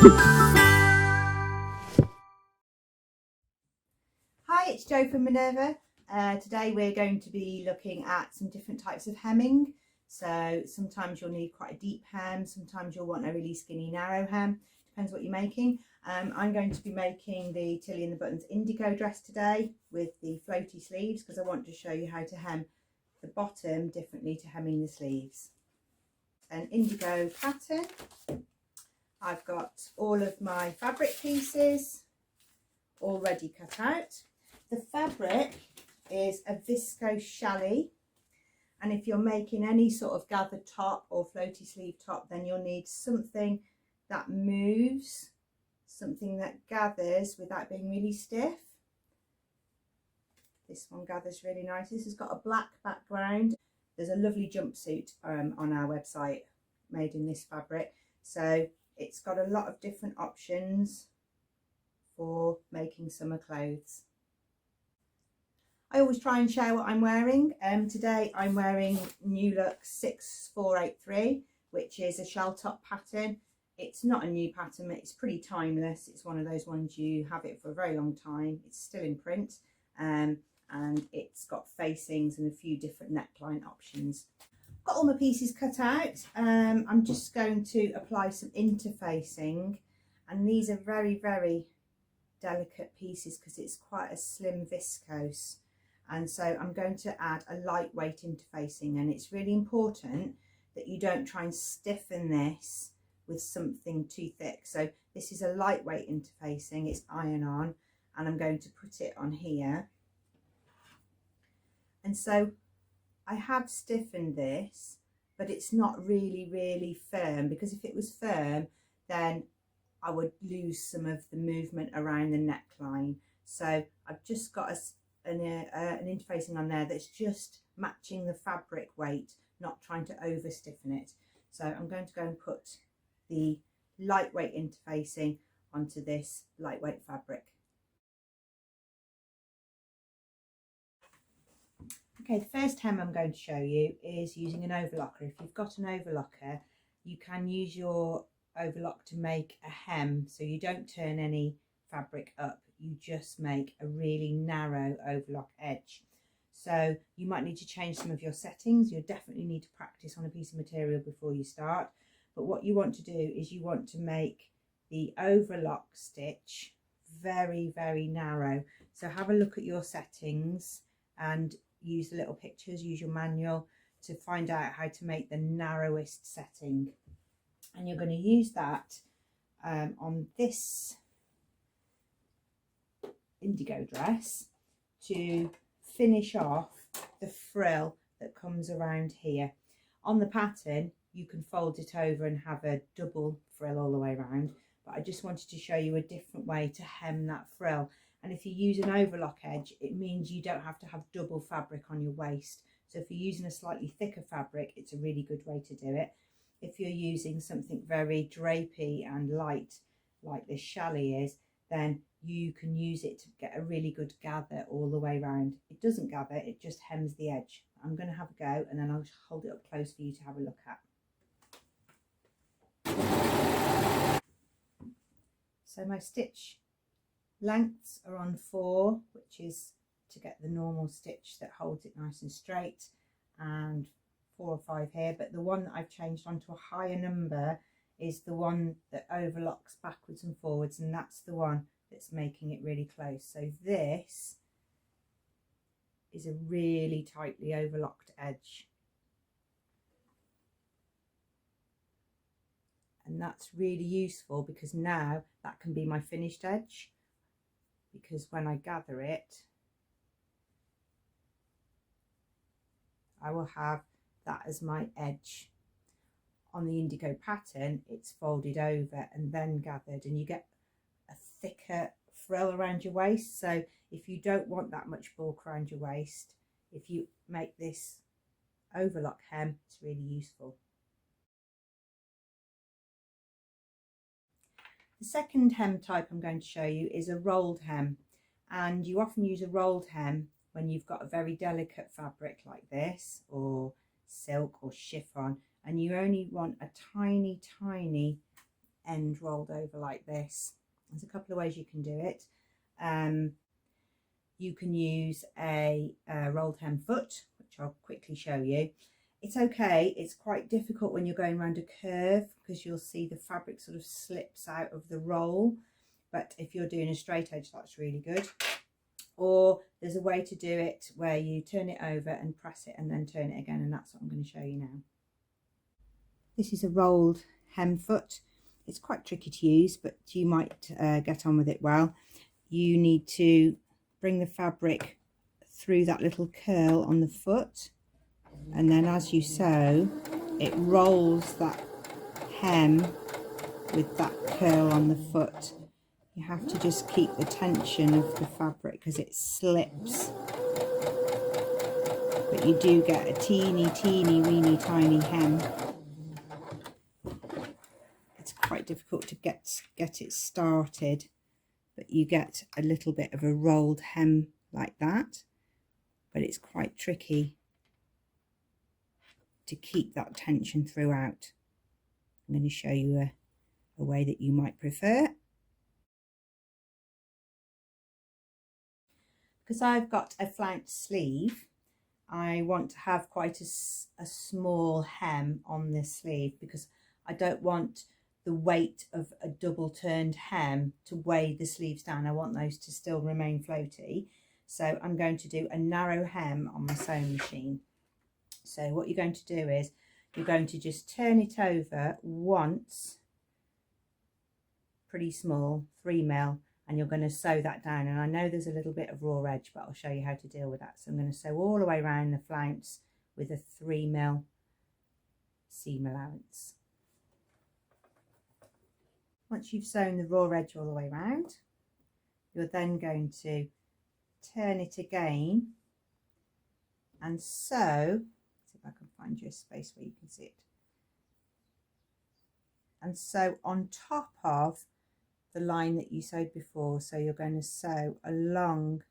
Hi, it's Jo from Minerva. Today we're going to be looking at some different types of hemming. So sometimes you'll need quite a deep hem, sometimes you'll want a really skinny narrow hem, depends what you're making. I'm going to be making the Tilly and the Buttons Indigo dress today with the floaty sleeves because I want to show you how to hem the bottom differently to hemming the sleeves. An indigo pattern. I've got all of my fabric pieces already cut out. The fabric is a viscose challis, and if you're making any sort of gathered top or floaty sleeve top, then you'll need something that moves, something that gathers without being really stiff. This one gathers really nice. This has got a black background. There's a lovely jumpsuit on our website made in this fabric, so it's got a lot of different options for making summer clothes. I always try and share what I'm wearing. Today I'm wearing New Look 6483, which is a shell top pattern. It's not a new pattern, it's pretty timeless. It's one of those ones you have it for a very long time. It's still in print, and it's got facings and a few different neckline options. Got all my pieces cut out. I'm just going to apply some interfacing, and these are very, very delicate pieces because it's quite a slim viscose, and so I'm going to add a lightweight interfacing, and it's really important that you don't try and stiffen this with something too thick. So this is a lightweight interfacing, it's iron on, and I'm going to put it on here. And so I have stiffened this, but it's not really firm, because if it was firm then I would lose some of the movement around the neckline. So I've just got an interfacing on there that's just matching the fabric weight, not trying to over stiffen it. So I'm going to go and put the lightweight interfacing onto this lightweight fabric. Okay, the first hem I'm going to show you is using an overlocker. If you've got an overlocker, you can use your overlock to make a hem, so you don't turn any fabric up, you just make a really narrow overlock edge. So you might need to change some of your settings. You'll definitely need to practice on a piece of material before you start, but what you want to do is you want to make the overlock stitch very narrow. So have a look at your settings and use the little pictures, use your manual to find out how to make the narrowest setting. And you're going to use that on this indigo dress to finish off the frill that comes around here. On the pattern you can fold it over and have a double frill all the way around, but I just wanted to show you a different way to hem that frill. And if you use an overlock edge, it means you don't have to have double fabric on your waist. So if you're using a slightly thicker fabric, it's a really good way to do it. If you're using something very drapey and light, like this challis is, then you can use it to get a really good gather all the way around. It doesn't gather, it just hems the edge. I'm going to have a go and then I'll hold it up close for you to have a look at. So my stitch lengths are on 4, which is to get the normal stitch that holds it nice and straight, and 4 or 5 here, but the one that I've changed onto a higher number is the one that overlocks backwards and forwards, and that's the one that's making it really close. So this is a really tightly overlocked edge, and that's really useful because now that can be my finished edge, because when I gather it I will have that as my edge. On the indigo pattern it's folded over and then gathered, and you get a thicker frill around your waist. So if you don't want that much bulk around your waist, if you make this overlock hem, it's really useful. The second hem type I'm going to show you is a rolled hem, and you often use a rolled hem when you've got a very delicate fabric like this, or silk or chiffon, and you only want a tiny end rolled over like this. There's a couple of ways you can do it. You can use a rolled hem foot, which I'll quickly show you. It's okay, it's quite difficult when you're going around a curve because you'll see the fabric sort of slips out of the roll, but if you're doing a straight edge, that's really good. Or there's a way to do it where you turn it over and press it and then turn it again, and that's what I'm going to show you now. This is a rolled hem foot. It's quite tricky to use, but you might get on with it well. You need to bring the fabric through that little curl on the foot, and then as you sew, it rolls that hem with that curl on the foot. You have to just keep the tension of the fabric because it slips, but you do get a teeny weeny tiny hem. It's quite difficult to get it started, but you get a little bit of a rolled hem like that, but it's quite tricky to keep that tension throughout. I'm going to show you a way that you might prefer. Because I've got a flounced sleeve, I want to have quite a small hem on this sleeve because I don't want the weight of a double turned hem to weigh the sleeves down. I want those to still remain floaty. So I'm going to do a narrow hem on my sewing machine. So what you're going to do is you're going to just turn it over once, pretty small, 3mm, and you're going to sew that down. And I know there's a little bit of raw edge, but I'll show you how to deal with that. So I'm going to sew all the way around the flounce with a 3mm seam allowance. Once you've sewn the raw edge all the way around, you're then going to turn it again and sew. See if I can find you a space where you can see it. And sew on top of the line that you sewed before. So you're going to sew along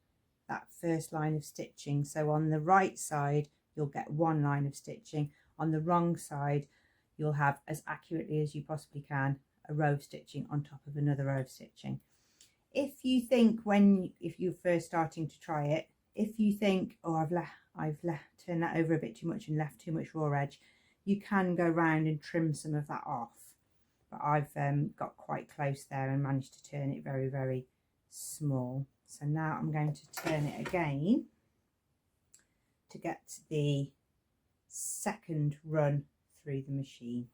that first line of stitching. So on the right side, you'll get one line of stitching. On the wrong side, you'll have, as accurately as you possibly can, a row of stitching on top of another row of stitching. If you think if you're first starting to try it, if you think, oh, I've turned that over a bit too much and left too much raw edge, you can go round and trim some of that off. But I've got quite close there and managed to turn it very, very small. So now I'm going to turn it again to get the second run through the machine.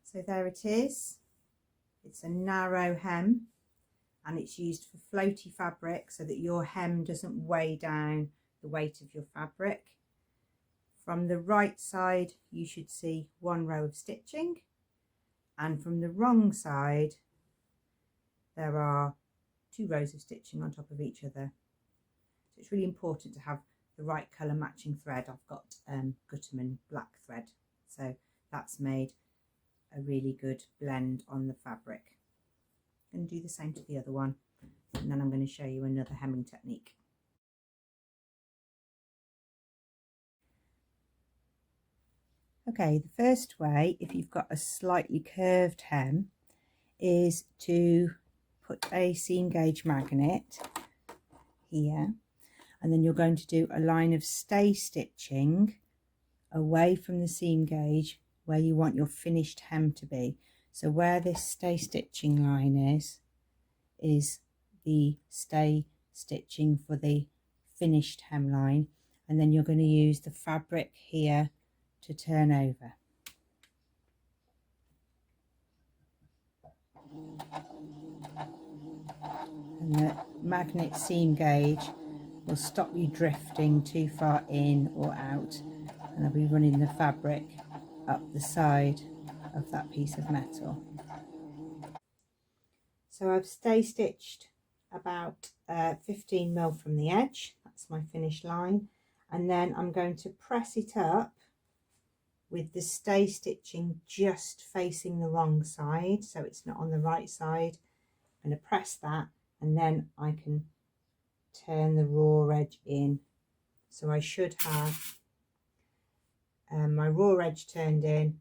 So there it is. It's a narrow hem and it's used for floaty fabric so that your hem doesn't weigh down the weight of your fabric. From the right side you should see one row of stitching, and from the wrong side there are two rows of stitching on top of each other. So it's really important to have the right colour matching thread. I've got Gutterman black thread, so that's made a really good blend on the fabric. I'm going to do the same to the other one, and then I'm going to show you another hemming technique. Okay, the first way, if you've got a slightly curved hem, is to put a seam gauge magnet here, and then you're going to do a line of stay stitching away from the seam gauge where you want your finished hem to be. So where this stay stitching line is the stay stitching for the finished hemline, and then you're going to use the fabric here to turn over. And the magnet seam gauge will stop you drifting too far in or out, and I'll be running the fabric up the side of that piece of metal. So I've stay stitched about 15mm from the edge. That's my finished line, and then I'm going to press it up with the stay stitching just facing the wrong side, so it's not on the right side. I'm going to press that, and then I can turn the raw edge in. So I should have my raw edge turned in,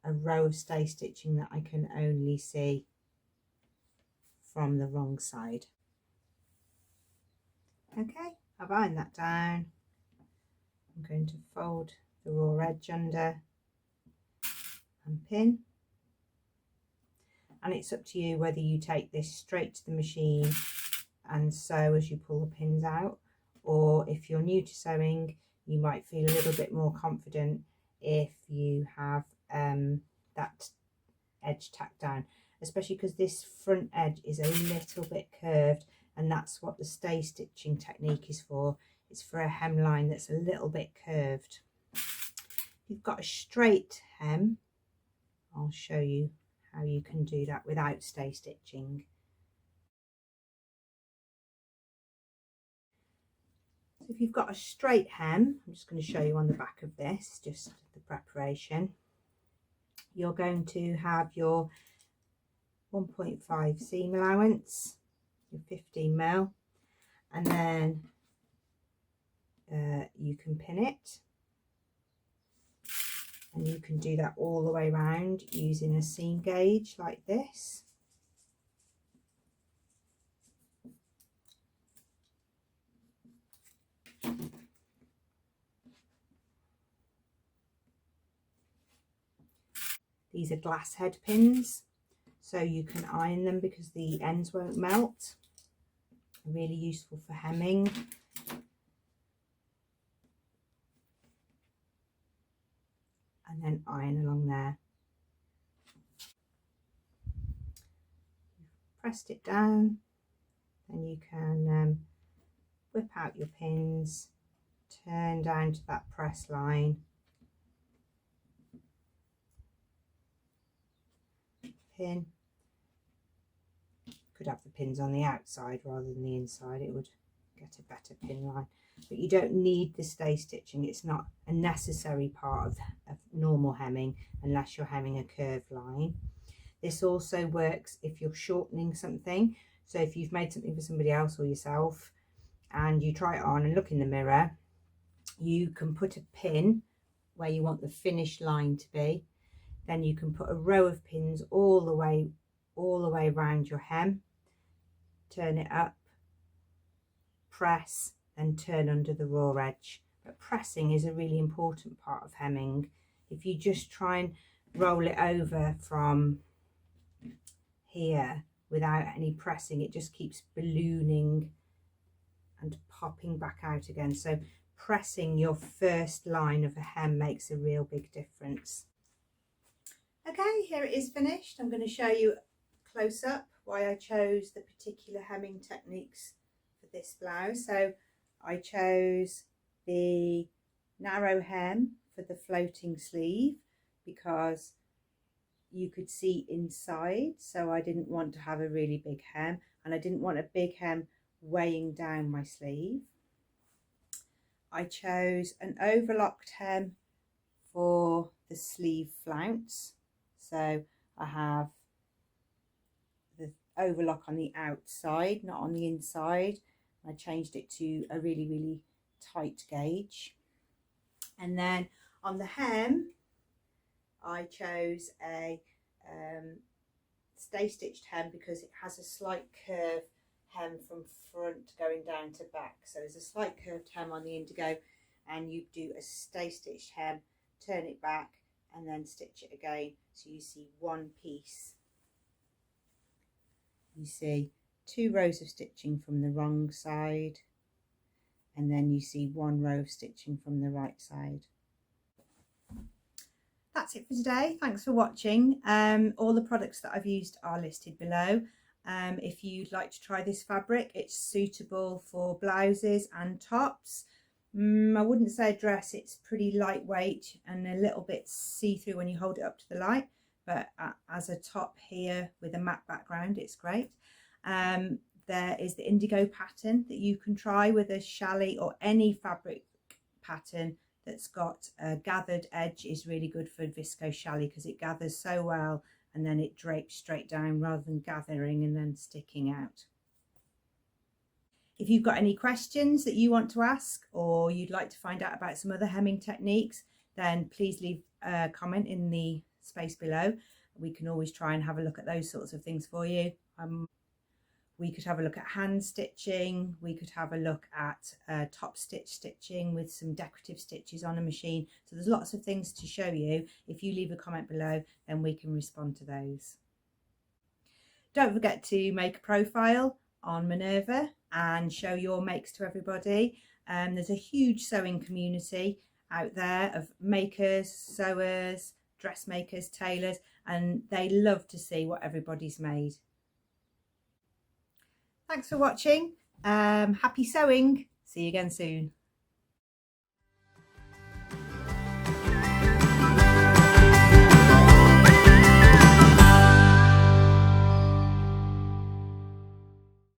a row of stay stitching that I can only see from the wrong side. Okay, I've ironed that down. I'm going to fold the raw edge under and pin. And it's up to you whether you take this straight to the machine and sew as you pull the pins out, or if you're new to sewing, you might feel a little bit more confident if you have that edge tacked down, especially because this front edge is a little bit curved, and that's what the stay stitching technique is for. It's for a hemline that's a little bit curved. If you've got a straight hem, I'll show you how you can do that without stay stitching. So if you've got a straight hem, I'm just going to show you on the back of this, just the preparation. You're going to have your 1.5 seam allowance, your 15mm, and then you can pin it, and you can do that all the way around using a seam gauge like this. These are glass head pins, so you can iron them because the ends won't melt. Really useful for hemming. And then iron along there. Pressed it down, then you can whip out your pins, turn down to that press line, pin. Could have the pins on the outside rather than the inside, it would get a better pin line. But you don't need the stay stitching, it's not a necessary part of normal hemming unless you're hemming a curved line. This also works if you're shortening something. So if you've made something for somebody else or yourself and you try it on and look in the mirror, you can put a pin where you want the finished line to be. Then you can put a row of pins all the way around your hem, turn it up, press, and turn under the raw edge. But pressing is a really important part of hemming. If you just try and roll it over from here without any pressing, it just keeps ballooning and popping back out again. So pressing your first line of a hem makes a real big difference. Okay, here it is finished. I'm going to show you close up why I chose the particular hemming techniques for this blouse. So I chose the narrow hem for the floating sleeve because you could see inside, so I didn't want to have a really big hem, and I didn't want a big hem weighing down my sleeve. I chose an overlocked hem for the sleeve flounce, so I have the overlock on the outside, not on the inside. I changed it to a really tight gauge. And then on the hem I chose a stay stitched hem because it has a slight curve hem from front going down to back. So there's a slight curved hem on the indigo, and you do a stay stitched hem, turn it back and then stitch it again, so you see one piece. You see 2 rows of stitching from the wrong side, and then you see 1 row of stitching from the right side. That's it for today. Thanks for watching. All the products that I've used are listed below. If you'd like to try this fabric, it's suitable for blouses and tops. I wouldn't say a dress, it's pretty lightweight and a little bit see-through when you hold it up to the light, but as a top here with a matte background, it's great. There is the indigo pattern that you can try with a challis or any fabric pattern that's got a gathered edge is really good for viscose challis because it gathers so well and then it drapes straight down rather than gathering and then sticking out. If you've got any questions that you want to ask, or you'd like to find out about some other hemming techniques, then please leave a comment in the space below. We can always try and have a look at those sorts of things for you. We could have a look at hand stitching. We could have a look at top stitch stitching with some decorative stitches on a machine. So there's lots of things to show you. If you leave a comment below, then we can respond to those. Don't forget to make a profile on Minerva and show your makes to everybody. There's a huge sewing community out there of makers, sewers, dressmakers, tailors, and they love to see what everybody's made. Thanks for watching. Happy sewing. See you again soon.